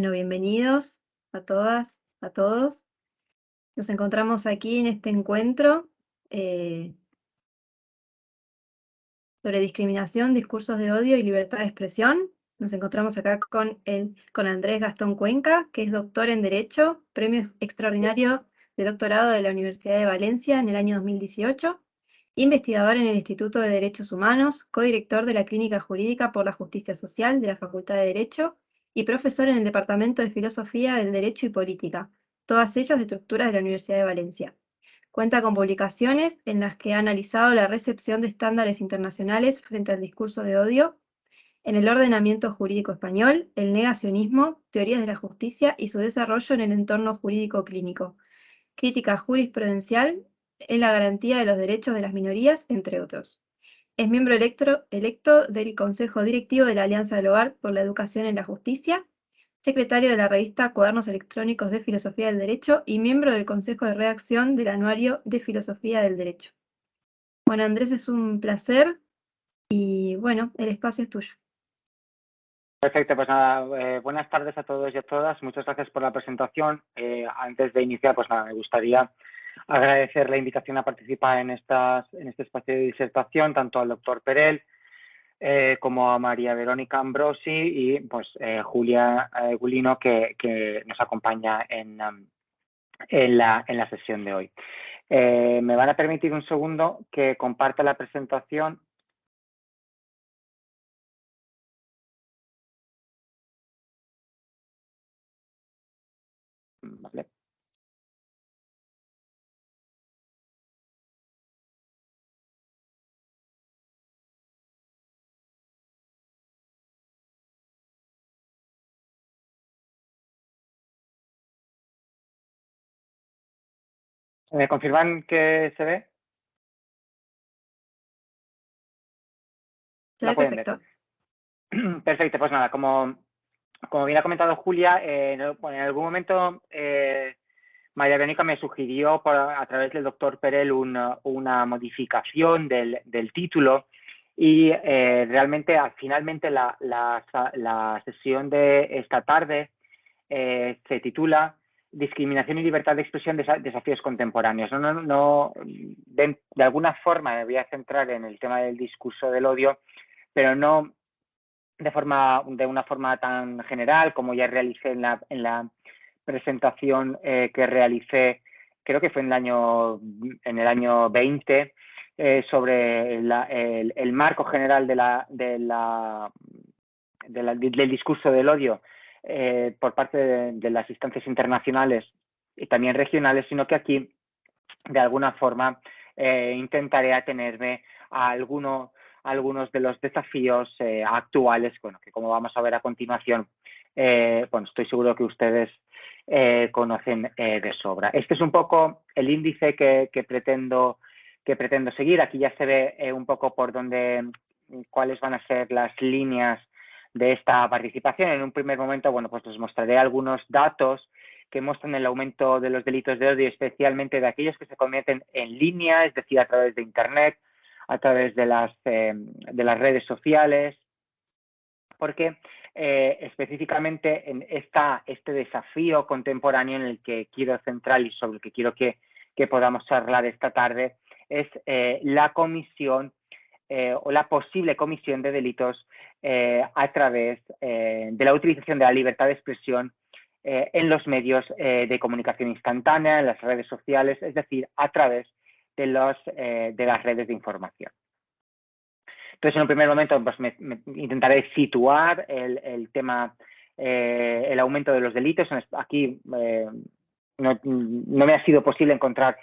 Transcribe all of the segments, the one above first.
Bueno, bienvenidos a todas, a todos. Nos encontramos aquí en este encuentro sobre discriminación, discursos de odio y libertad de expresión. Nos encontramos acá con Andrés Gastón Cuenca, que es doctor en Derecho, premio extraordinario de doctorado de la Universidad de Valencia en el año 2018, investigador en el Instituto de Derechos Humanos, codirector de la Clínica Jurídica por la Justicia Social de la Facultad de Derecho y profesor en el Departamento de Filosofía del Derecho y Política, todas ellas de estructuras de la Universidad de Valencia. Cuenta con publicaciones en las que ha analizado la recepción de estándares internacionales frente al discurso de odio en el ordenamiento jurídico español, el negacionismo, teorías de la justicia y su desarrollo en el entorno jurídico clínico, crítica jurisprudencial en la garantía de los derechos de las minorías, entre otros. Es miembro electo del Consejo Directivo de la Alianza Global por la Educación en la Justicia, secretario de la revista Cuadernos Electrónicos de Filosofía del Derecho y miembro del Consejo de Redacción del Anuario de Filosofía del Derecho. Bueno, Andrés, es un placer y bueno, el espacio es tuyo. Perfecto, pues nada, buenas tardes a todos y a todas. Muchas gracias por la presentación. Antes de iniciar, pues nada, me gustaría agradecer la invitación a participar en este espacio de disertación, tanto al doctor Perel como a María Verónica Ambrosi y pues Julia Gulino, que nos acompaña en la sesión de hoy. Me van a permitir un segundo que comparta la presentación. Vale. ¿Me confirman que se ve? Se ve perfecto. Perfecto, pues nada, como bien ha comentado Julia, en algún momento María Verónica me sugirió a través del doctor Perel una modificación del título y realmente finalmente la sesión de esta tarde se titula Discriminación y libertad de expresión, desafíos contemporáneos. De alguna forma me voy a centrar en el tema del discurso del odio, pero no de una forma tan general como ya realicé en la presentación que realicé, creo que fue en el año 20, sobre el marco general del discurso del odio por parte de las instancias internacionales y también regionales, sino que aquí, de alguna forma, intentaré atenerme a algunos de los desafíos actuales, bueno, que como vamos a ver a continuación, bueno, estoy seguro que ustedes conocen de sobra. Este es un poco el índice que pretendo seguir. Aquí ya se ve un poco cuáles van a ser las líneas de esta participación. En un primer momento, bueno, pues les mostraré algunos datos que muestran el aumento de los delitos de odio, especialmente de aquellos que se cometen en línea, es decir, a través de Internet, a través de las redes sociales, porque específicamente está este desafío contemporáneo en el que quiero centrar y sobre el que quiero que podamos charlar esta tarde, es la comisión o la posible comisión de delitos a través de la utilización de la libertad de expresión en los medios de comunicación instantánea, en las redes sociales, es decir, a través de las redes de información. Entonces, en un primer momento, pues me intentaré situar el tema, el aumento de los delitos. Aquí no me ha sido posible encontrar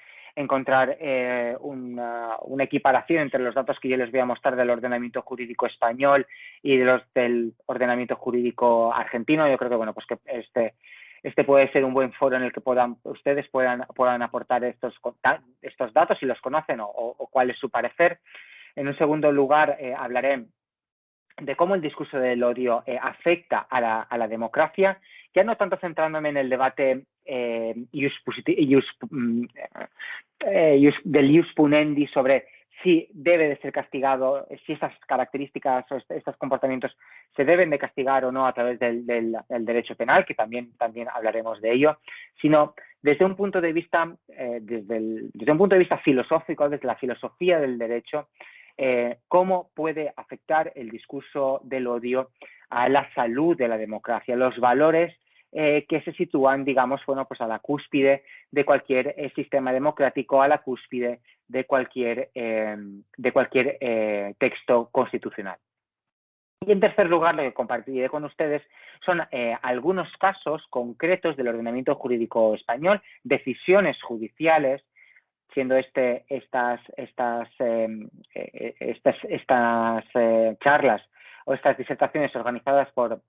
una equiparación entre los datos que yo les voy a mostrar del ordenamiento jurídico español y del ordenamiento jurídico argentino. Yo creo que, bueno, pues que este puede ser un buen foro en el que ustedes puedan aportar estos datos si los conocen o cuál es su parecer. En un segundo lugar, hablaré de cómo el discurso del odio afecta a la democracia, ya no tanto centrándome en el debate del ius punendi sobre si debe de ser castigado, si estas características o estos comportamientos se deben de castigar o no a través del derecho penal, que también hablaremos de ello, sino desde un punto de vista, desde un punto de vista filosófico, desde la filosofía del derecho, cómo puede afectar el discurso del odio a la salud de la democracia, los valores que se sitúan, digamos, bueno, pues a la cúspide de cualquier sistema democrático, a la cúspide de cualquier texto constitucional. Y en tercer lugar, lo que compartiré con ustedes son algunos casos concretos del ordenamiento jurídico español, decisiones judiciales, siendo estas charlas o estas disertaciones organizadas por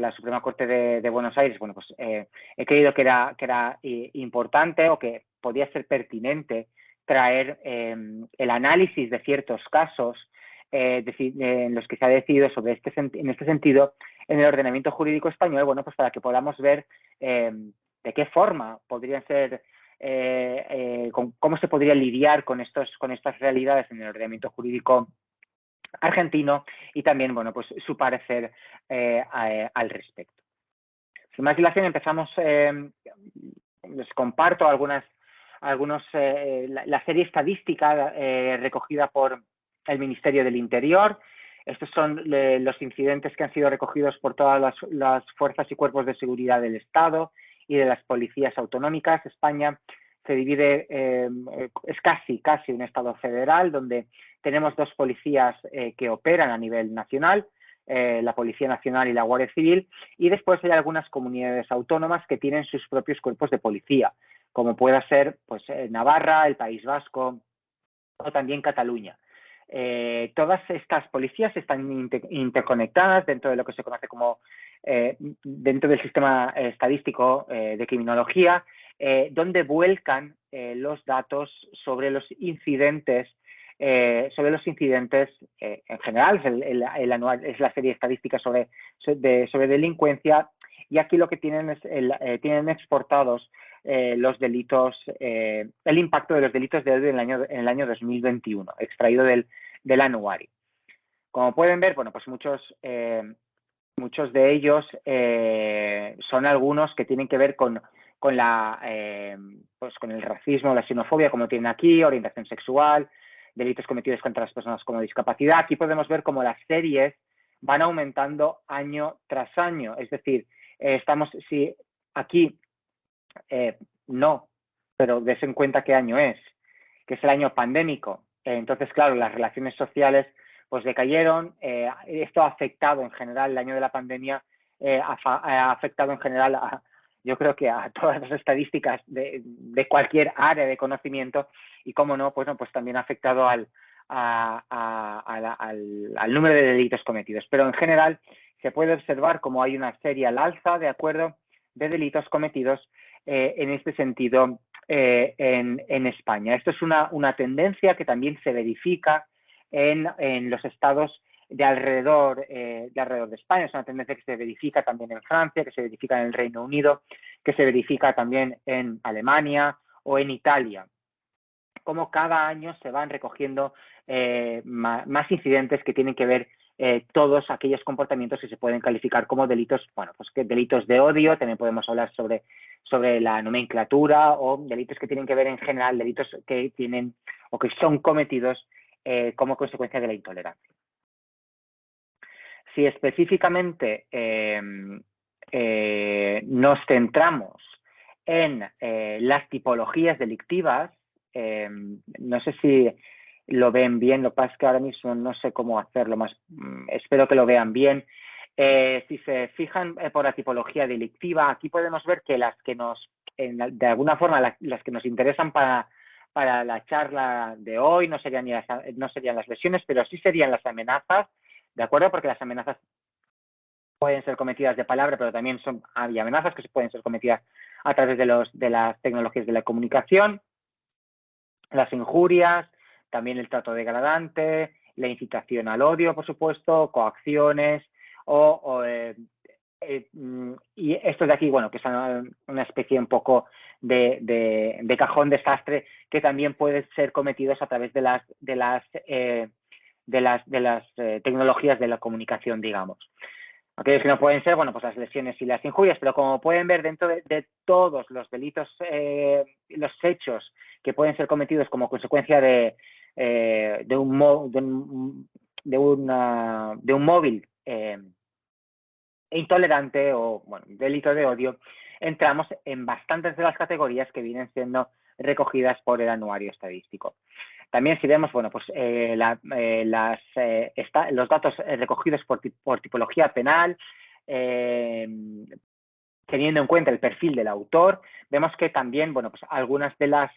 la Suprema Corte de Buenos Aires. Bueno, pues he creído que era importante o que podía ser pertinente traer el análisis de ciertos casos en los que se ha decidido en este sentido en el ordenamiento jurídico español, bueno, pues para que podamos ver de qué forma podrían ser, cómo se podría lidiar con estas realidades en el ordenamiento jurídico argentino y también, bueno, pues su parecer al respecto. Sin más dilación, empezamos. Les comparto la serie estadística recogida por el Ministerio del Interior. Estos son los incidentes que han sido recogidos por todas las fuerzas y cuerpos de seguridad del Estado y de las policías autonómicas. España se divide, es casi un Estado federal, donde tenemos dos policías que operan a nivel nacional, la Policía Nacional y la Guardia Civil, y después hay algunas comunidades autónomas que tienen sus propios cuerpos de policía, como pueda ser pues, Navarra, el País Vasco o también Cataluña. Todas estas policías están interconectadas dentro de lo que se conoce como dentro del sistema estadístico de criminología, donde vuelcan los datos sobre los incidentes en general. El anual es la serie estadística sobre delincuencia, y aquí lo que tienen tienen exportados los delitos, el impacto de los delitos de odio en el año 2021, extraído del anuario. Como pueden ver, bueno, pues muchos de ellos son algunos que tienen que ver con el racismo, la xenofobia, como tienen aquí, orientación sexual, delitos cometidos contra las personas con discapacidad. Aquí podemos ver cómo las series van aumentando año tras año. Es decir, aquí no, pero des en cuenta qué año es, que es el año pandémico. Entonces, claro, las relaciones sociales pues decayeron. Esto ha afectado en general, el año de la pandemia ha afectado en general yo creo que a todas las estadísticas de cualquier área de conocimiento, y cómo no, pues también ha afectado al número de delitos cometidos. Pero en general se puede observar cómo hay una serie al alza, de acuerdo, de delitos cometidos en este sentido en España. Esto es una tendencia que también se verifica en los estados de alrededor de España. Es una tendencia que se verifica también en Francia, que se verifica en el Reino Unido, que se verifica también en Alemania o en Italia. Como cada año se van recogiendo más incidentes que tienen que ver todos aquellos comportamientos que se pueden calificar como delitos, bueno, pues que delitos de odio. También podemos hablar sobre la nomenclatura, o delitos que tienen que ver en general, delitos que tienen o que son cometidos como consecuencia de la intolerancia. Si específicamente nos centramos en las tipologías delictivas, no sé si lo ven bien, lo que pasa es que ahora mismo no sé cómo hacerlo más, espero que lo vean bien. Si se fijan por la tipología delictiva, aquí podemos ver que de alguna forma, las que nos interesan para la charla de hoy no serían las lesiones, pero sí serían las amenazas, ¿de acuerdo? Porque las amenazas pueden ser cometidas de palabra, pero también hay amenazas que pueden ser cometidas a través de las tecnologías de la comunicación, las injurias, también el trato degradante, la incitación al odio, por supuesto, coacciones, y esto de aquí, bueno, que es una especie un poco de cajón desastre que también pueden ser cometidos a través de las tecnologías de la comunicación, digamos. Aquellos que no pueden ser, bueno, pues las lesiones y las injurias, pero como pueden ver, dentro de todos los delitos, los hechos que pueden ser cometidos como consecuencia de un móvil intolerante o, bueno, delito de odio, entramos en bastantes de las categorías que vienen siendo recogidas por el anuario estadístico. También si vemos, bueno, pues los datos recogidos por tipología penal, teniendo en cuenta el perfil del autor, vemos que también, bueno, pues algunas de las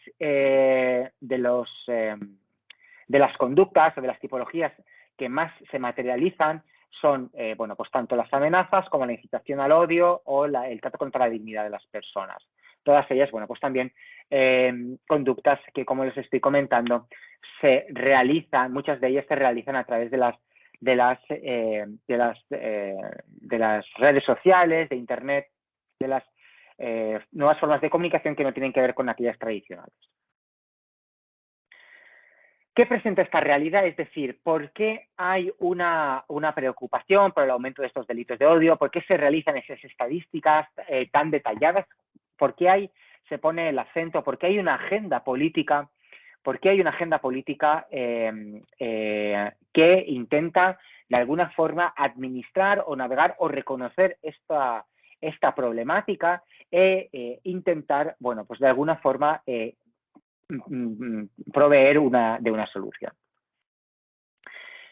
conductas o de las tipologías que más se materializan son, bueno, pues tanto las amenazas como la incitación al odio o el trato contra la dignidad de las personas. Todas ellas, bueno, pues también conductas que, como les estoy comentando, se realizan, muchas de ellas se realizan a través de las redes sociales, de Internet, de las nuevas formas de comunicación que no tienen que ver con aquellas tradicionales. ¿Qué presenta esta realidad? Es decir, ¿por qué hay una preocupación por el aumento de estos delitos de odio? ¿Por qué se realizan esas estadísticas tan detalladas? ¿Por qué se pone el acento? ¿Por qué hay una agenda política? ¿Por qué hay una agenda política que intenta, de alguna forma, administrar o navegar o reconocer esta problemática e intentar, bueno, pues de alguna forma proveer de una solución?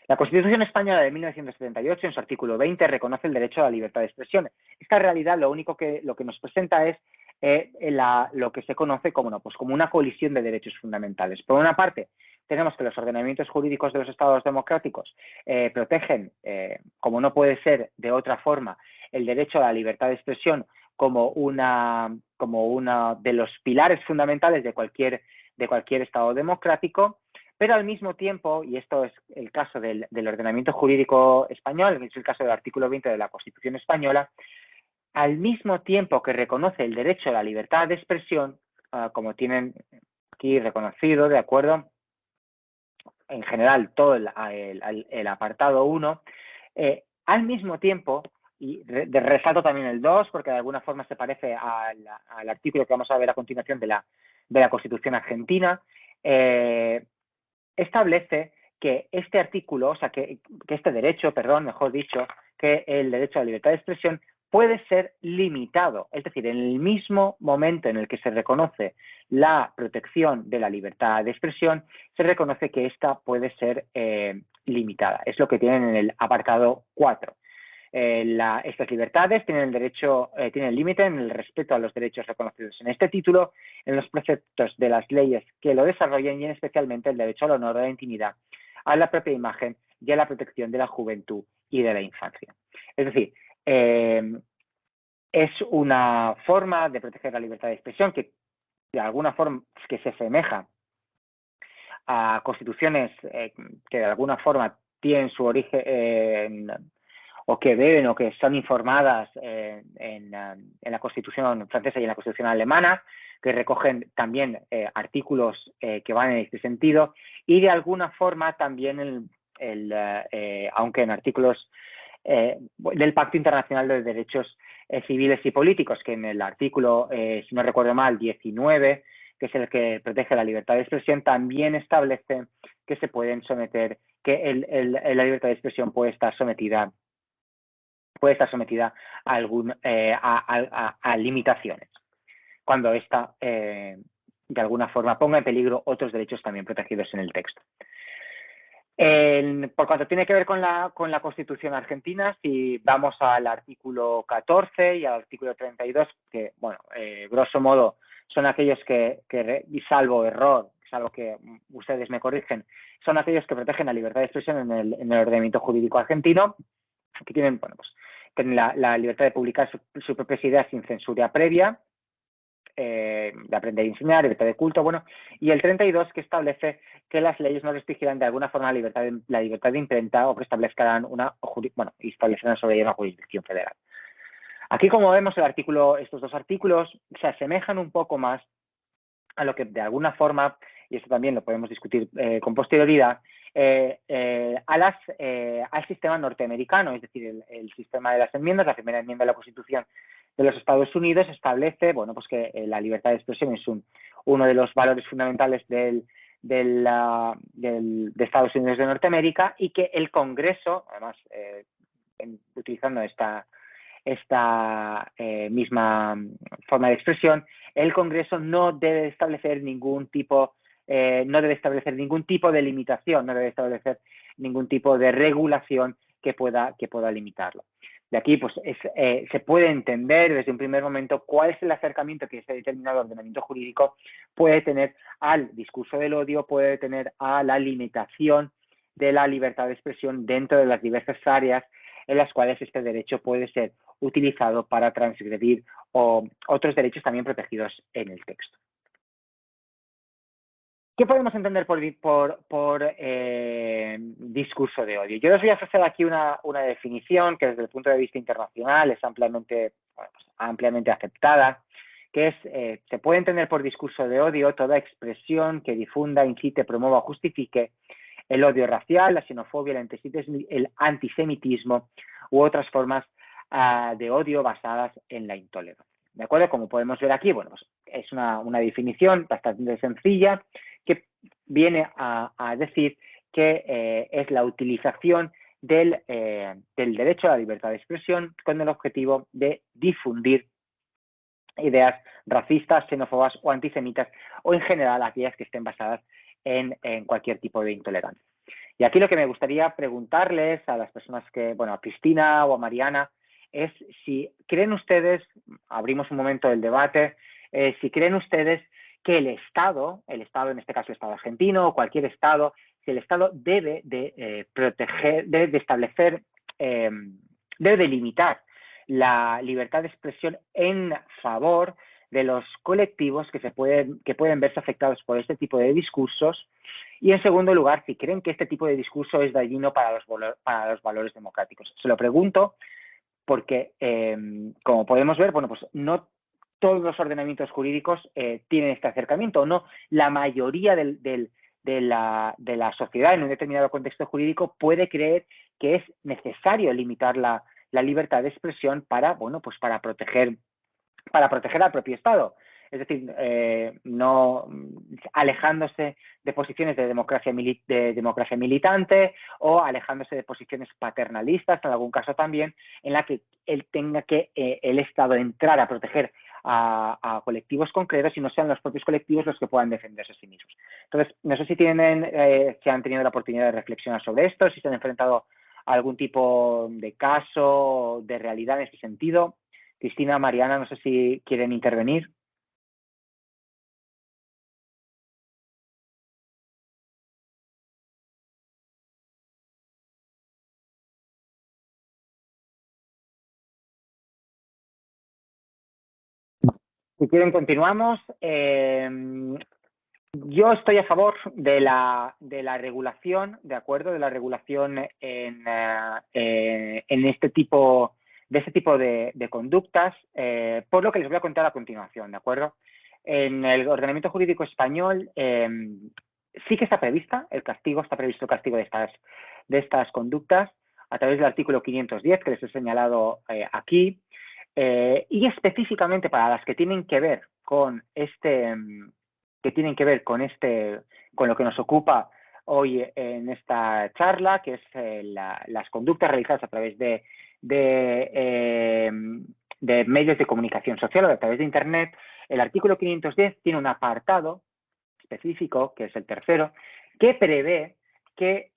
La Constitución Española de 1978, en su artículo 20, reconoce el derecho a la libertad de expresión. Esta realidad lo que nos presenta es lo que se conoce como una colisión de derechos fundamentales. Por una parte, tenemos que los ordenamientos jurídicos de los estados democráticos protegen, como no puede ser de otra forma, el derecho a la libertad de expresión como una de los pilares fundamentales de cualquier estado democrático, pero al mismo tiempo, y esto es el caso del ordenamiento jurídico español, es el caso del artículo 20 de la Constitución española, al mismo tiempo que reconoce el derecho a la libertad de expresión, como tienen aquí reconocido, de acuerdo, en general todo el apartado 1, al mismo tiempo, y resalto también el 2, porque de alguna forma se parece al artículo que vamos a ver a continuación de la Constitución argentina, establece que este artículo, o sea, que este derecho, perdón, mejor dicho, que el derecho a la libertad de expresión puede ser limitado. Es decir, en el mismo momento en el que se reconoce la protección de la libertad de expresión, se reconoce que esta puede ser limitada. Es lo que tienen en el apartado 4. Estas libertades tienen el límite en el respeto a los derechos reconocidos en este título, en los preceptos de las leyes que lo desarrollen y en especialmente el derecho al honor, a la intimidad, a la propia imagen y a la protección de la juventud y de la infancia. Es decir, es una forma de proteger la libertad de expresión que de alguna forma que se asemeja a constituciones que de alguna forma tienen su origen o que deben o que son informadas en la Constitución francesa y en la Constitución alemana, que recogen también artículos que van en este sentido, y de alguna forma también, aunque en artículos del Pacto Internacional de Derechos Civiles y Políticos, que en el artículo, si no recuerdo mal, 19, que es el que protege la libertad de expresión, también establece que se pueden someter, que la libertad de expresión puede estar sometida a limitaciones, cuando ésta de alguna forma ponga en peligro otros derechos también protegidos en el texto. Por cuanto tiene que ver con la Constitución argentina, si vamos al artículo 14 y al artículo 32, que, bueno, grosso modo son aquellos y salvo error, salvo que ustedes me corrigen, son aquellos que protegen la libertad de expresión en el ordenamiento jurídico argentino, que tienen, bueno, pues, tienen la libertad de publicar sus propias ideas sin censura previa, de aprender y enseñar, libertad de culto, bueno, y el 32 que establece que las leyes no restringirán de alguna forma la libertad de imprenta o que establezcan y establecerán sobre ella una jurisdicción federal. Aquí, como vemos, estos dos artículos se asemejan un poco más a lo que de alguna forma, y esto también lo podemos discutir con posterioridad, al sistema norteamericano, es decir, el sistema de las enmiendas. La primera enmienda de la Constitución de los Estados Unidos establece, bueno, pues que la libertad de expresión es uno de los valores fundamentales de Estados Unidos de Norteamérica, y que el Congreso, además, utilizando esta misma forma de expresión, el Congreso no debe establecer ningún tipo de limitación, no debe establecer ningún tipo de regulación que pueda limitarlo. De aquí, pues, se puede entender desde un primer momento cuál es el acercamiento que ese determinado ordenamiento jurídico puede tener al discurso del odio, puede tener a la limitación de la libertad de expresión dentro de las diversas áreas en las cuales este derecho puede ser utilizado para transgredir otros derechos también protegidos en el texto. ¿Qué podemos entender por discurso de odio? Yo les voy a ofrecer aquí una definición que desde el punto de vista internacional es ampliamente aceptada, que es, se puede entender por discurso de odio toda expresión que difunda, incite, promueva o justifique el odio racial, la xenofobia, el antisemitismo u otras formas de odio basadas en la intolerancia. ¿De acuerdo? Como podemos ver aquí, bueno, pues es una definición bastante sencilla que viene a decir que es la utilización del derecho a la libertad de expresión con el objetivo de difundir ideas racistas, xenófobas o antisemitas, o en general aquellas que estén basadas en cualquier tipo de intolerancia. Y aquí lo que me gustaría preguntarles a las personas bueno, a Cristina o a Mariana, es si creen ustedes, abrimos un momento del debate, si creen ustedes que el Estado, en este caso el Estado argentino o cualquier Estado, si el Estado debe de proteger, debe de establecer, debe de limitar la libertad de expresión en favor de los colectivos que pueden verse afectados por este tipo de discursos, y en segundo lugar, si creen que este tipo de discurso es dañino para los valores democráticos. Se lo pregunto porque, como podemos ver, bueno, pues no todos los ordenamientos jurídicos tienen este acercamiento, no la mayoría de la sociedad en un determinado contexto jurídico puede creer que es necesario limitar la libertad de expresión para, bueno, pues para proteger al propio Estado. Es decir, no alejándose de posiciones de democracia militante, o alejándose de posiciones paternalistas, en algún caso también, en la que él tenga que el Estado entrar a proteger a colectivos concretos y no sean los propios colectivos los que puedan defenderse a sí mismos. Entonces, no sé si han tenido la oportunidad de reflexionar sobre esto, si se han enfrentado a algún tipo de caso, de realidad en este sentido. Cristina, Mariana, no sé si quieren intervenir. Si quieren, continuamos. Yo estoy a favor de la regulación, ¿de acuerdo? De la regulación en este tipo de conductas, por lo que les voy a contar a continuación, ¿de acuerdo? En el ordenamiento jurídico español sí que está previsto el castigo de estas conductas a través del artículo 510 que les he señalado aquí, y específicamente para las que tienen que ver con con lo que nos ocupa hoy en esta charla, que es las conductas realizadas a través de medios de comunicación social o a través de Internet. El artículo 510 tiene un apartado específico, que es el tercero, que prevé que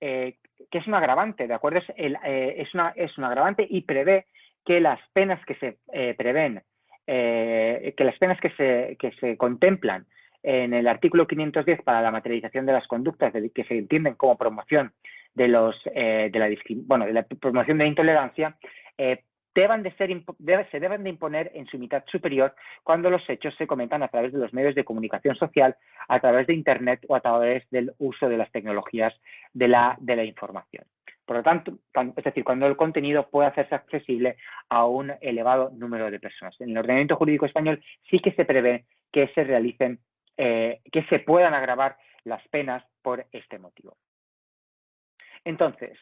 es un agravante, ¿de acuerdo? Es un agravante, y prevé que las penas que se prevén, que las penas que se contemplan en el artículo 510 para la materialización de las conductas que se entienden como promoción de la promoción de la intolerancia, se deben de imponer en su mitad superior cuando los hechos se cometan a través de los medios de comunicación social, a través de Internet o a través del uso de las tecnologías de la información. Por lo tanto, es decir, cuando el contenido puede hacerse accesible a un elevado número de personas. En el ordenamiento jurídico español sí que se prevé que se realicen, que se puedan agravar las penas por este motivo. Entonces,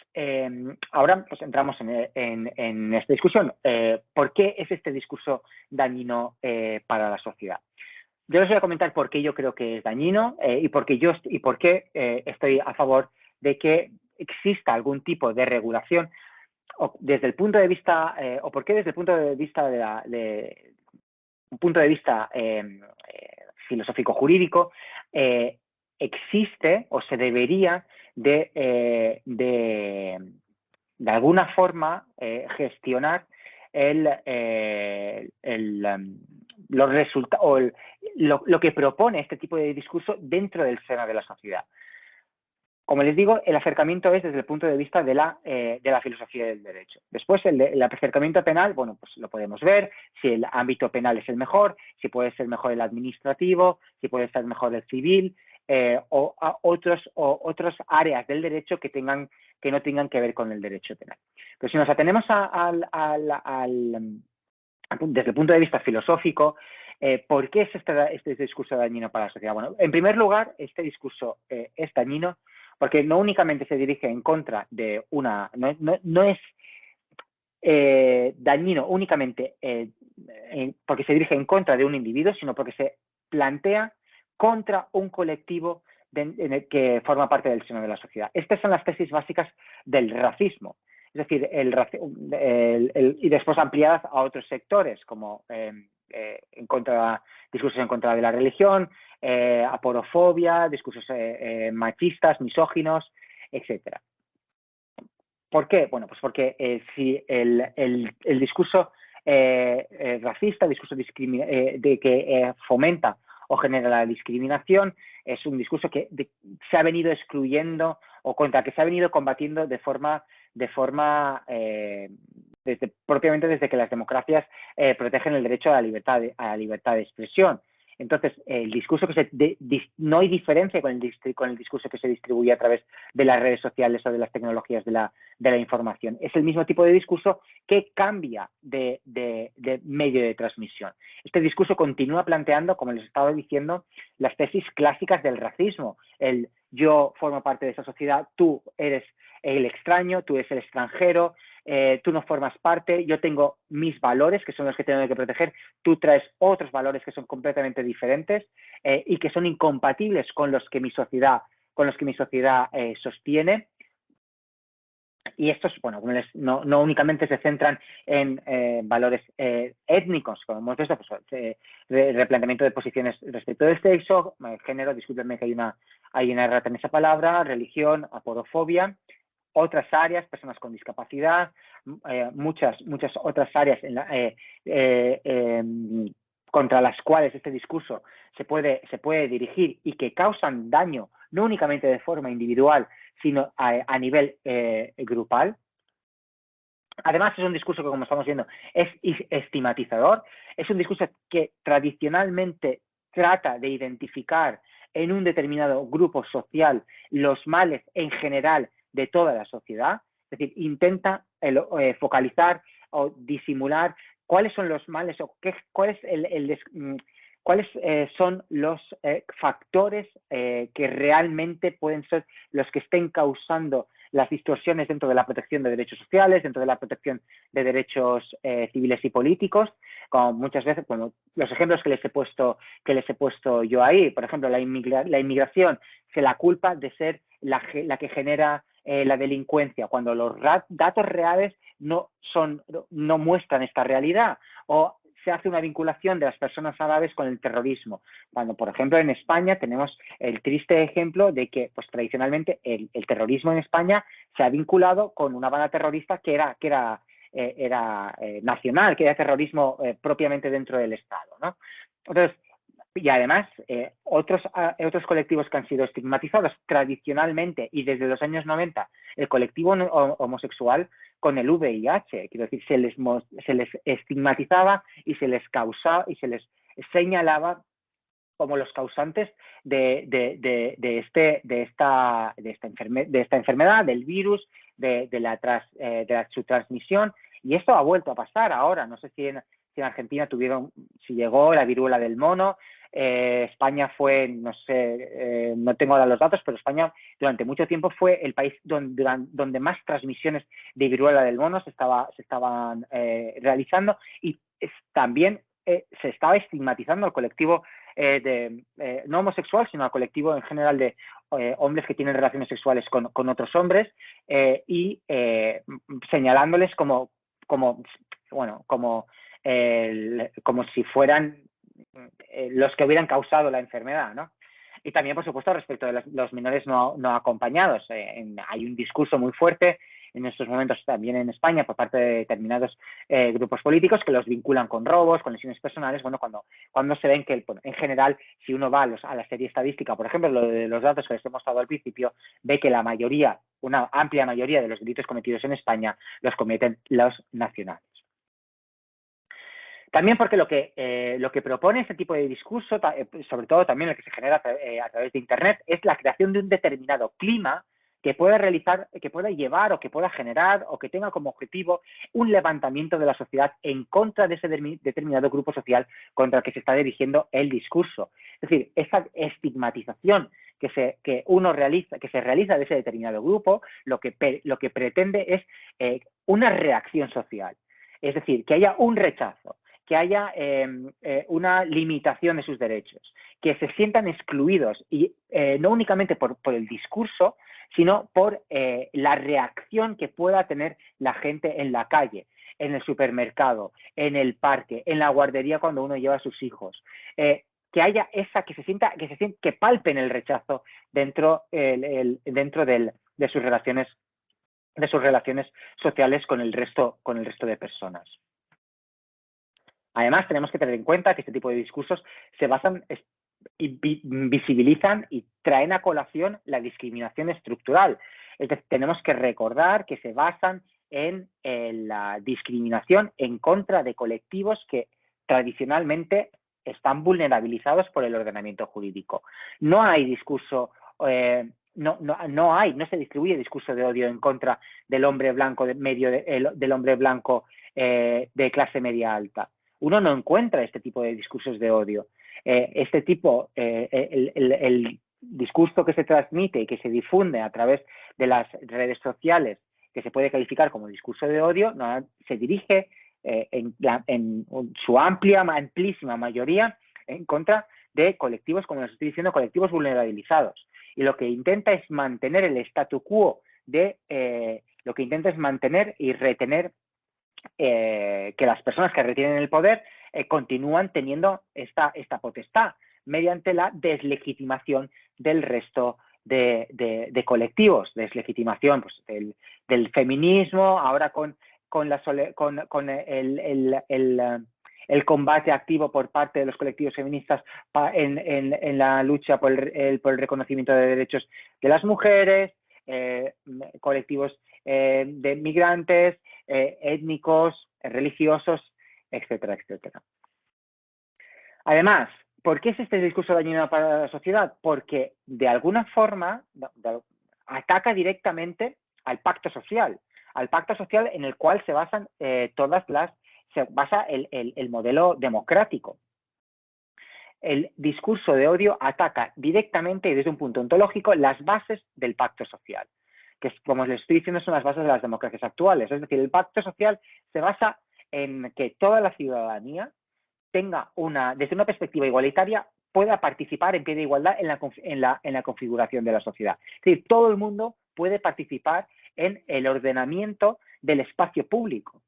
ahora pues entramos en esta discusión. ¿Por qué es este discurso dañino para la sociedad? Yo les voy a comentar por qué yo creo que es dañino y por qué estoy a favor de que exista algún tipo de regulación o desde el punto de vista o por qué desde el punto de vista un punto de vista filosófico jurídico existe o se debería de alguna forma gestionar los resultados o lo que propone este tipo de discurso dentro del seno de la sociedad. Como les digo, el acercamiento es desde el punto de vista de la filosofía del derecho. Después, el acercamiento penal, bueno, pues lo podemos ver, si el ámbito penal es el mejor, si puede ser mejor el administrativo, si puede ser mejor el civil, o otras áreas del derecho que no tengan que ver con el derecho penal. Pero si nos atenemos desde el punto de vista filosófico, ¿por qué es este discurso dañino para la sociedad? Bueno, en primer lugar, este discurso es dañino porque no únicamente se dirige en contra de no es dañino únicamente porque se dirige en contra de un individuo, sino porque se plantea contra un colectivo que forma parte del seno de la sociedad. Estas son las tesis básicas del racismo. Es decir, y después ampliadas a otros sectores, como discursos en contra de la religión, aporofobia, discursos machistas, misóginos, etcétera. ¿Por qué? Bueno, pues porque si el discurso racista, el discurso que fomenta o genera la discriminación, es un discurso que se ha venido excluyendo o contra que se ha venido combatiendo propiamente desde que las democracias protegen el derecho a la libertad de expresión. Entonces, el discurso no hay diferencia con el discurso que se distribuye a través de las redes sociales o de las tecnologías de la información. Es el mismo tipo de discurso que cambia de medio de transmisión. Este discurso continúa planteando, como les estaba diciendo, las tesis clásicas del racismo. El yo formo parte de esa sociedad, tú eres el extraño, tú eres el extranjero, tú no formas parte, yo tengo mis valores, que son los que tengo que proteger, tú traes otros valores que son completamente diferentes y que son incompatibles con los que mi sociedad sostiene. Y estos, bueno, no únicamente se centran en valores étnicos, como hemos visto, pues, replanteamiento de posiciones respecto del sexo, género, discúlpenme que hay una errata en esa palabra, religión, aporofobia, otras áreas, personas con discapacidad, muchas otras áreas contra las cuales este discurso se puede dirigir y que causan daño, no únicamente de forma individual, sino a nivel grupal. Además, es un discurso que, como estamos viendo, es estigmatizador, es un discurso que tradicionalmente trata de identificar en un determinado grupo social los males en general de toda la sociedad, es decir, intenta focalizar o disimular cuáles son los males o cuáles son los factores que realmente pueden ser los que estén causando las distorsiones dentro de la protección de derechos sociales, dentro de la protección de derechos civiles y políticos, como muchas veces, bueno, los ejemplos que les he puesto yo ahí, por ejemplo, la inmigración se la culpa de ser la que genera la delincuencia, cuando los datos reales no muestran esta realidad, o se hace una vinculación de las personas árabes con el terrorismo, cuando, por ejemplo, en España tenemos el triste ejemplo de que, pues, tradicionalmente el terrorismo en España se ha vinculado con una banda terrorista que era nacional, que era terrorismo propiamente dentro del Estado, ¿no? Entonces, y además, otros colectivos que han sido estigmatizados tradicionalmente y desde los años 90, el colectivo homosexual con el VIH, quiero decir, se les estigmatizaba y se les señalaba como los causantes de esta enfermedad, del virus, de su transmisión. Y esto ha vuelto a pasar ahora. No sé si en Argentina si llegó la viruela del mono. España fue, no sé, no tengo ahora los datos, pero España durante mucho tiempo fue el país donde más transmisiones de viruela del mono se estaban realizando, y también se estaba estigmatizando al colectivo no homosexual, sino al colectivo en general de hombres que tienen relaciones sexuales con otros hombres, y señalándoles como si fueran los que hubieran causado la enfermedad, ¿no? Y también, por supuesto, respecto de los menores no acompañados. Hay un discurso muy fuerte en estos momentos también en España por parte de determinados grupos políticos que los vinculan con robos, con lesiones personales. Bueno, cuando se ven que, en general, si uno va a la serie estadística, por ejemplo, lo de los datos que les he mostrado al principio, ve que una amplia mayoría de los delitos cometidos en España los cometen los nacionales. También porque lo que propone este tipo de discurso, sobre todo también el que se genera a través de Internet, es la creación de un determinado clima que pueda llevar o que pueda generar o que tenga como objetivo un levantamiento de la sociedad en contra de ese determinado grupo social contra el que se está dirigiendo el discurso. Es decir, esa estigmatización que se realiza de ese determinado grupo, lo que pretende es una reacción social. Es decir, que haya un rechazo, que haya una limitación de sus derechos, que se sientan excluidos, y no únicamente por el discurso, sino por la reacción que pueda tener la gente en la calle, en el supermercado, en el parque, en la guardería cuando uno lleva a sus hijos. Que haya que palpen el rechazo dentro de sus relaciones sociales con el resto de personas. Además, tenemos que tener en cuenta que este tipo de discursos se basan y visibilizan y traen a colación la discriminación estructural. Es decir, tenemos que recordar que se basan en la discriminación en contra de colectivos que tradicionalmente están vulnerabilizados por el ordenamiento jurídico. No hay discurso, no se distribuye discurso de odio en contra del hombre blanco del hombre blanco de clase media alta. Uno no encuentra este tipo de discursos de odio. El discurso que se transmite y que se difunde a través de las redes sociales, que se puede calificar como discurso de odio, se dirige en su amplísima mayoría en contra de colectivos, como les estoy diciendo, colectivos vulnerabilizados. Y lo que intenta es mantener el statu quo lo que intenta es mantener y retener que las personas que retienen el poder continúan teniendo esta potestad mediante la deslegitimación del resto de colectivos, deslegitimación pues, del feminismo, ahora con el combate activo por parte de los colectivos feministas en la lucha por el reconocimiento de derechos de las mujeres, colectivos de migrantes, étnicos, religiosos, etcétera, etcétera. Además, ¿por qué es este discurso dañino para la sociedad? Porque de alguna forma ataca directamente al pacto social en el cual se basan se basa el modelo democrático. El discurso de odio ataca directamente y desde un punto ontológico las bases del pacto social, que, como les estoy diciendo, son las bases de las democracias actuales. Es decir, el pacto social se basa en que toda la ciudadanía tenga desde una perspectiva igualitaria, pueda participar en pie de igualdad en la configuración de la sociedad. Es decir, todo el mundo puede participar en el ordenamiento del espacio público.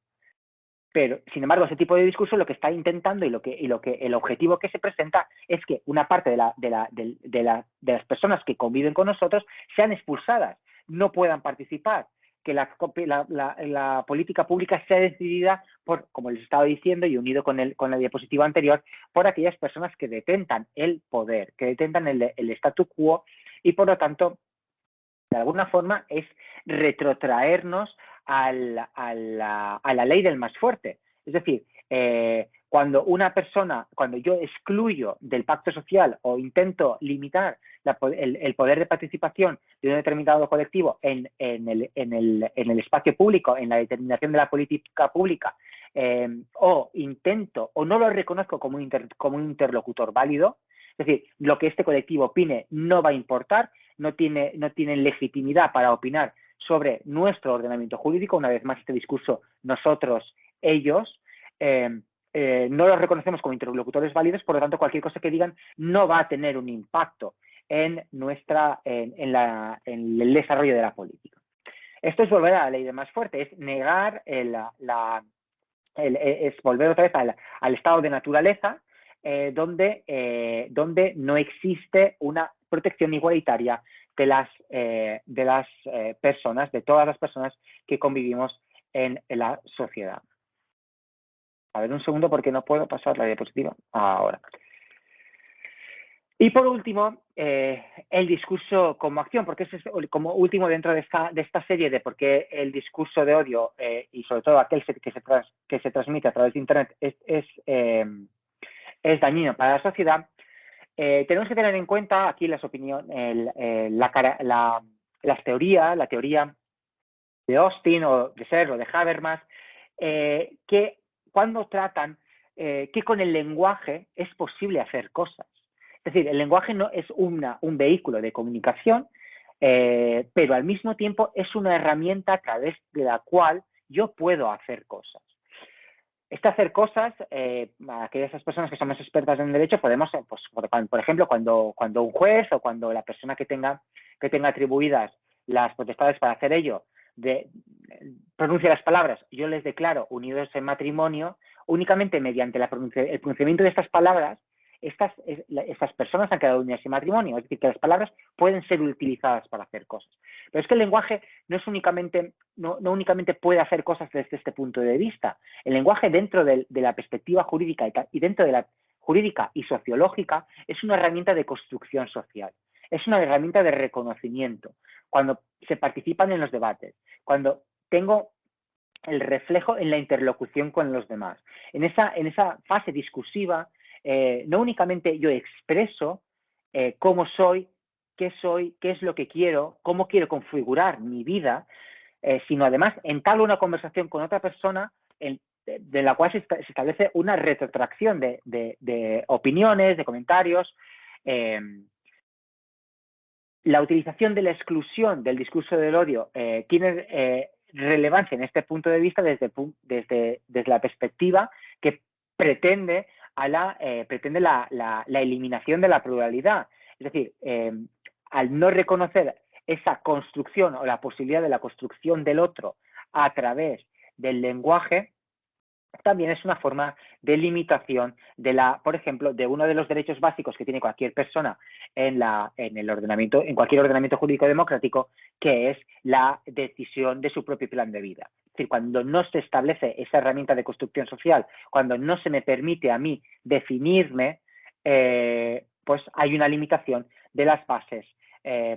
Pero, sin embargo, ese tipo de discurso lo que está intentando el objetivo que se presenta es que una parte de las personas que conviven con nosotros sean expulsadas, no puedan participar, que la política pública sea decidida por, como les estaba diciendo y unido con la diapositiva anterior, por aquellas personas que detentan el poder, que detentan el statu quo, y por lo tanto, de alguna forma, es retrotraernos a la ley del más fuerte. Es decir, cuando yo excluyo del pacto social o intento limitar el poder de participación de un determinado colectivo en el espacio público, en la determinación de la política pública, o no lo reconozco como un interlocutor válido, es decir, lo que este colectivo opine no va a importar, no tienen legitimidad para opinar sobre nuestro ordenamiento jurídico. Una vez más, este discurso, nosotros, ellos, no los reconocemos como interlocutores válidos, por lo tanto, cualquier cosa que digan no va a tener un impacto en el desarrollo de la política. Esto es volver a la ley de más fuerte, es negar es volver otra vez al estado de naturaleza, donde no existe una protección igualitaria de las personas, de todas las personas que convivimos en la sociedad. A ver, un segundo, porque no puedo pasar la diapositiva ahora. Y por último, el discurso como acción, porque ese es como último dentro de esta serie de por qué el discurso de odio y sobre todo aquel que se transmite a través de Internet es dañino para la sociedad. Tenemos que tener en cuenta aquí las opiniones, la teoría de Austin o de Searle o de Habermas, que cuando tratan que con el lenguaje es posible hacer cosas. Es decir, el lenguaje no es un vehículo de comunicación, pero al mismo tiempo es una herramienta a través de la cual yo puedo hacer cosas. Hacer cosas, aquellas personas que somos expertas en derecho, podemos, pues, por ejemplo, cuando un juez o cuando la persona que tenga atribuidas las potestades para hacer ello, pronuncia las palabras, yo les declaro unidos en matrimonio, únicamente mediante el pronunciamiento de estas palabras, estas personas han quedado unidas en matrimonio, es decir, que las palabras pueden ser utilizadas para hacer cosas. Pero es que el lenguaje no únicamente puede hacer cosas desde este punto de vista. El lenguaje, dentro de la perspectiva jurídica y dentro de la jurídica y sociológica, es una herramienta de construcción social, es una herramienta de reconocimiento. Cuando se participan en los debates, cuando tengo el reflejo en la interlocución con los demás. En esa fase discursiva, no únicamente yo expreso cómo soy, qué es lo que quiero, cómo quiero configurar mi vida, sino además entablo una conversación con otra persona de la cual se establece una retrotracción de opiniones, de comentarios. La utilización de la exclusión del discurso del odio tiene relevancia en este punto de vista desde la perspectiva que pretende la eliminación de la pluralidad. Es decir, al no reconocer esa construcción o la posibilidad de la construcción del otro a través del lenguaje, también es una forma de limitación por ejemplo, de uno de los derechos básicos que tiene cualquier persona en cualquier ordenamiento jurídico democrático, que es la decisión de su propio plan de vida. Es decir, cuando no se establece esa herramienta de construcción social, cuando no se me permite a mí definirme, pues hay una limitación de las bases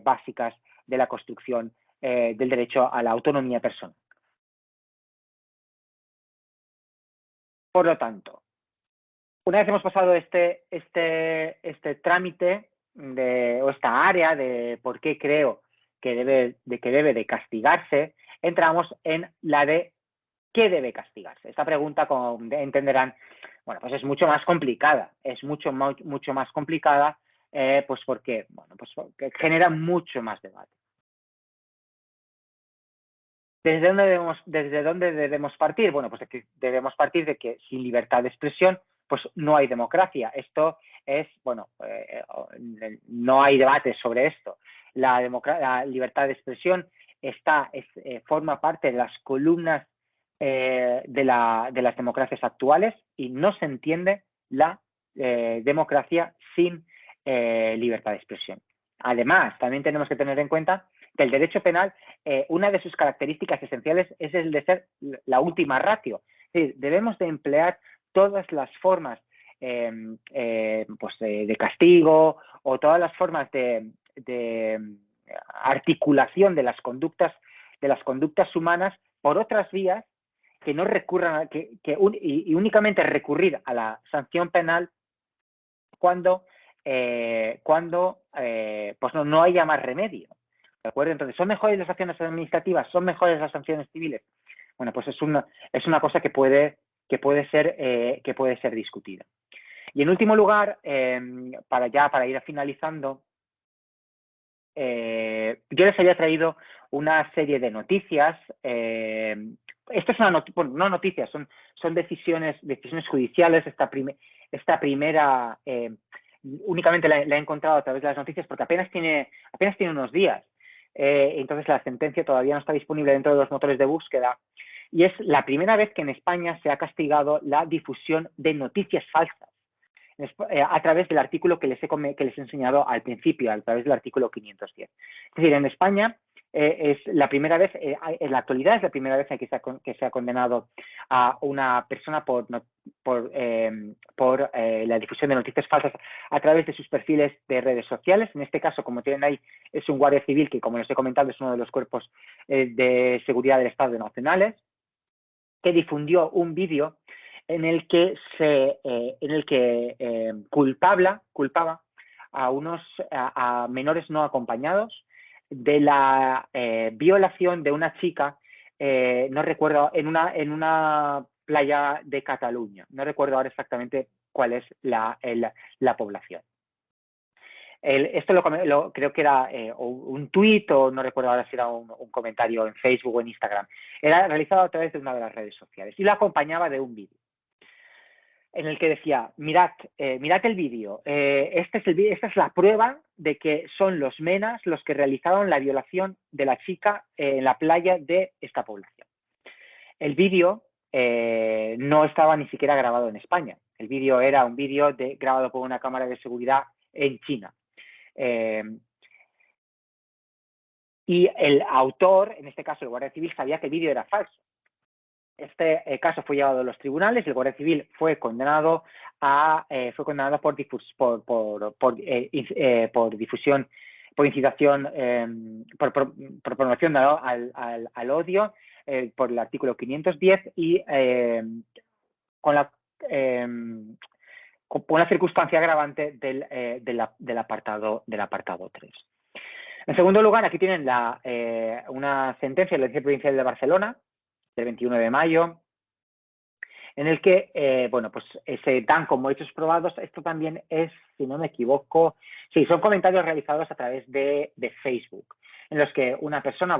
básicas de la construcción del derecho a la autonomía personal. Por lo tanto, una vez hemos pasado este trámite o esta área de por qué creo que debe de castigarse, entramos en la de qué debe castigarse. Esta pregunta, como entenderán, bueno, pues es mucho más complicada. Es mucho más complicada, pues porque genera mucho más debate. ¿Desde dónde debemos partir? Bueno, pues debemos partir de que sin libertad de expresión, pues no hay democracia. Esto es, bueno, no hay debate sobre esto. La libertad de expresión forma parte de las columnas de las democracias actuales y no se entiende la democracia sin libertad de expresión. Además, también tenemos que tener en cuenta que el derecho penal, una de sus características esenciales es el de ser la última ratio. Es decir, debemos de emplear todas las formas pues de castigo o todas las formas de articulación de las conductas humanas por otras vías que no recurran, y únicamente recurrir a la sanción penal cuando pues no haya más remedio. ¿De acuerdo? Entonces, ¿son mejores las acciones administrativas? ¿Son mejores las sanciones civiles? Bueno, pues es una cosa que puede ser discutida. Y en último lugar, para ir finalizando, yo les había traído una serie de noticias. Esto es no noticias, son decisiones judiciales. Esta primera únicamente la he encontrado a través de las noticias porque apenas tiene unos días. Entonces la sentencia todavía no está disponible dentro de los motores de búsqueda. Y es la primera vez que en España se ha castigado la difusión de noticias falsas a través del artículo que les he enseñado al principio, a través del artículo 510. Es decir, en España es la primera vez, en la actualidad es la primera vez que se ha condenado a una persona por la difusión de noticias falsas a través de sus perfiles de redes sociales. En este caso, como tienen ahí, es un guardia civil que, como les he comentado, es uno de los cuerpos de seguridad del Estado nacionales, que difundió un vídeo en el que culpaba a menores no acompañados de la violación de una chica, no recuerdo, en una playa de Cataluña. No recuerdo ahora exactamente cuál es la población. Esto creo que era un tuit, o no recuerdo ahora si era un comentario en Facebook o en Instagram. Era realizado a través de una de las redes sociales y lo acompañaba de un vídeo en el que decía: mirad el vídeo, esta es la prueba de que son los menas los que realizaron la violación de la chica en la playa de esta población. El vídeo no estaba ni siquiera grabado en España. El vídeo era un vídeo grabado por una cámara de seguridad en China. Y el autor, en este caso el Guardia Civil, sabía que el vídeo era falso. Este caso fue llevado a los tribunales y el Guardia Civil fue condenado por difusión, por incitación, por promoción al odio, por el artículo 510 y con una circunstancia agravante del apartado 3. En segundo lugar, aquí tienen una sentencia de la Audiencia Provincial de Barcelona del 21 de mayo, en el que se dan como hechos probados. Esto también es, si no me equivoco, sí, son comentarios realizados a través de Facebook, en los que una persona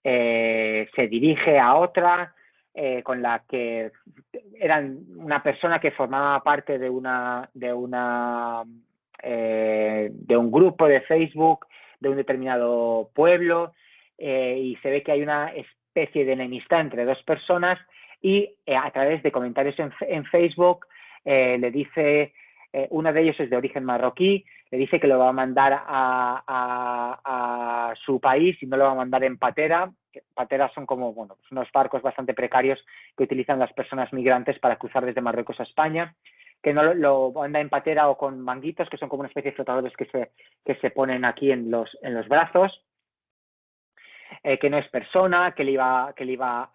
se dirige a otra, con la que eran una persona que formaba parte de un grupo de Facebook de un determinado pueblo, y se ve que hay una especie de enemistad entre dos personas y a través de comentarios en Facebook le dice, uno de ellos es de origen marroquí, le dice que lo va a mandar a su país y no lo va a mandar en patera. Pateras son como unos barcos bastante precarios que utilizan las personas migrantes para cruzar desde Marruecos a España, que no lo manda en patera o con manguitos, que son como una especie de flotadores que se ponen aquí en los brazos. Que no es persona, que le iba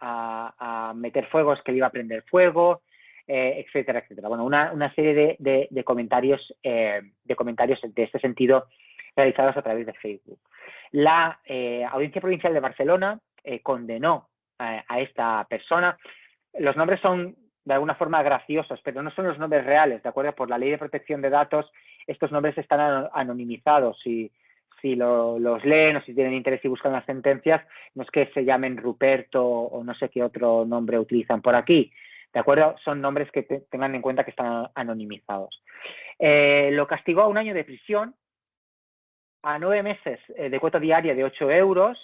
a meter fuegos, que le iba a prender fuego, etcétera, etcétera. Bueno, una serie de comentarios de este sentido realizados a través de Facebook. La Audiencia Provincial de Barcelona condenó a esta persona. Los nombres son de alguna forma graciosos, pero no son los nombres reales, ¿de acuerdo? Por la Ley de Protección de Datos, estos nombres están anonimizados. Si los leen o si tienen interés y buscan las sentencias, no es que se llamen Ruperto o no sé qué otro nombre utilizan por aquí, ¿de acuerdo? Son nombres que tengan en cuenta que están anonimizados. Lo castigó a 1 año de prisión, a 9 meses de cuota diaria de 8 euros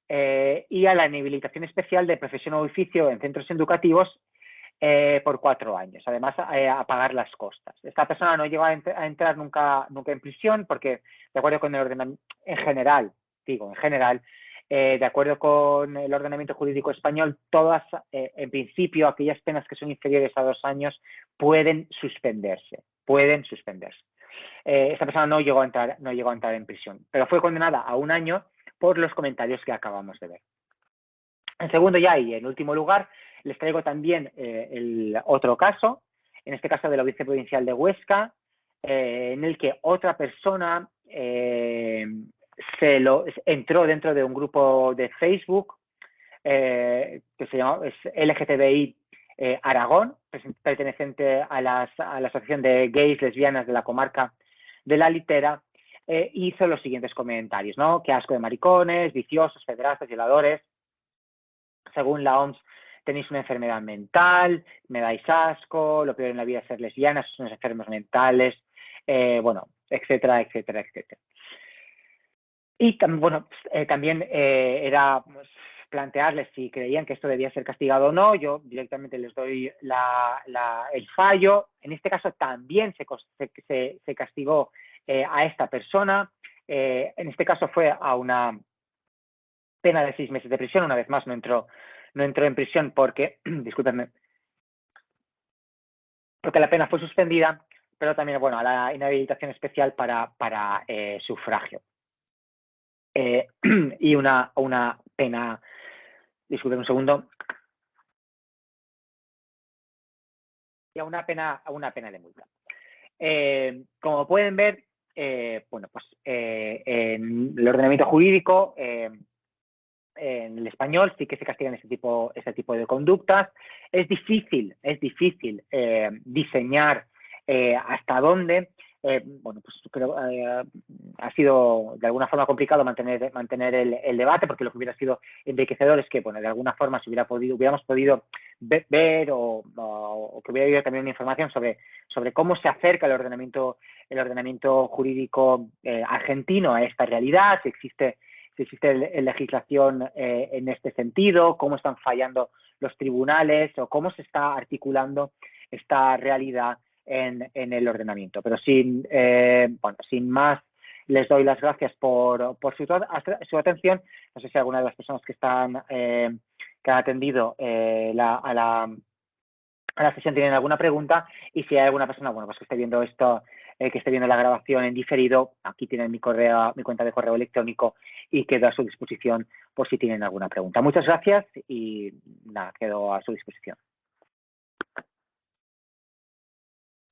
y a la inhabilitación especial de profesión o oficio en centros educativos por 4 años, además a pagar las costas. Esta persona no llegó a entrar nunca en prisión porque, de acuerdo con el ordenamiento, en general, de acuerdo con el ordenamiento jurídico español, todas, en principio, aquellas penas que son inferiores a 2 años pueden suspenderse. Esta persona no llegó a entrar en prisión, pero fue condenada a 1 año por los comentarios que acabamos de ver. En segundo ya y en último lugar, les traigo también el otro caso, en este caso de la Audiencia Provincial de Huesca, en el que otra persona entró dentro de un grupo de Facebook que se llama LGTBI Aragón, perteneciente a la Asociación de Gays Lesbianas de la comarca de la Litera, hizo los siguientes comentarios, ¿no? Qué asco de maricones, viciosos, pederastas, violadores. Según la OMS, tenéis una enfermedad mental, me dais asco, lo peor en la vida es ser lesbianas, son unos enfermos mentales, bueno, etcétera, etcétera, etcétera. Y bueno, también era pues, plantearles si creían que esto debía ser castigado o no. Yo directamente les doy el fallo. En este caso también se castigó a esta persona. En este caso fue a una pena de 6 meses de prisión. Una vez más no entró en prisión porque, discúlpenme, porque la pena fue suspendida, pero también, bueno, a la inhabilitación especial para sufragio. Y una pena, disculpen un segundo, y a una pena de multa. Como pueden ver, bueno, pues en el ordenamiento jurídico, en el español sí que se castigan este tipo de conductas. Es difícil diseñar hasta dónde. Bueno, pues creo ha sido de alguna forma complicado mantener el debate, porque lo que hubiera sido enriquecedor es que, bueno, de alguna forma hubiéramos podido ver o que hubiera habido también una información sobre cómo se acerca el ordenamiento jurídico argentino a esta realidad, si existe legislación en este sentido, cómo están fallando los tribunales o cómo se está articulando esta realidad en el ordenamiento. Pero sin más, les doy las gracias por su atención. No sé si alguna de las personas que han atendido a la sesión tienen alguna pregunta, y si hay alguna persona, bueno, pues que esté viendo esto, que esté viendo la grabación en diferido, aquí tienen mi cuenta de correo electrónico y quedo a su disposición por si tienen alguna pregunta. Muchas gracias y nada, quedo a su disposición.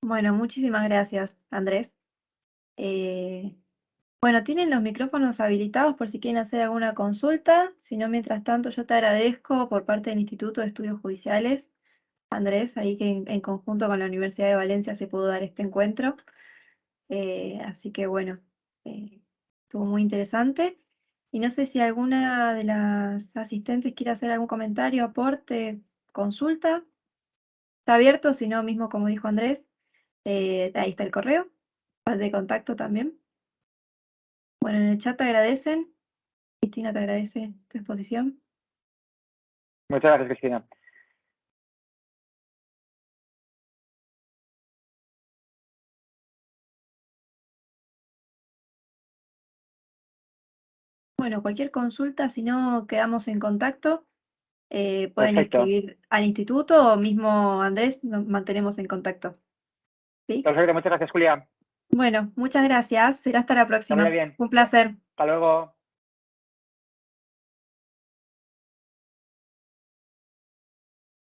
Bueno, muchísimas gracias, Andrés. Bueno, tienen los micrófonos habilitados por si quieren hacer alguna consulta. Si no, mientras tanto, yo te agradezco por parte del Instituto de Estudios Judiciales, Andrés, ahí que en conjunto con la Universidad de Valencia se pudo dar este encuentro. Así que bueno, estuvo muy interesante. Y no sé si alguna de las asistentes quiere hacer algún comentario, aporte, consulta. Está abierto, si no, mismo como dijo Andrés, ahí está el correo de contacto también. Bueno, en el chat te agradecen. Cristina te agradece tu exposición. Muchas gracias, Cristina. Bueno, cualquier consulta, si no, quedamos en contacto. Pueden Perfecto. escribir al instituto o mismo Andrés, nos mantenemos en contacto. ¿Sí? Perfecto, muchas gracias, Julia. Bueno, muchas gracias. Será hasta la Que vaya próxima. bien. Un placer. Hasta luego.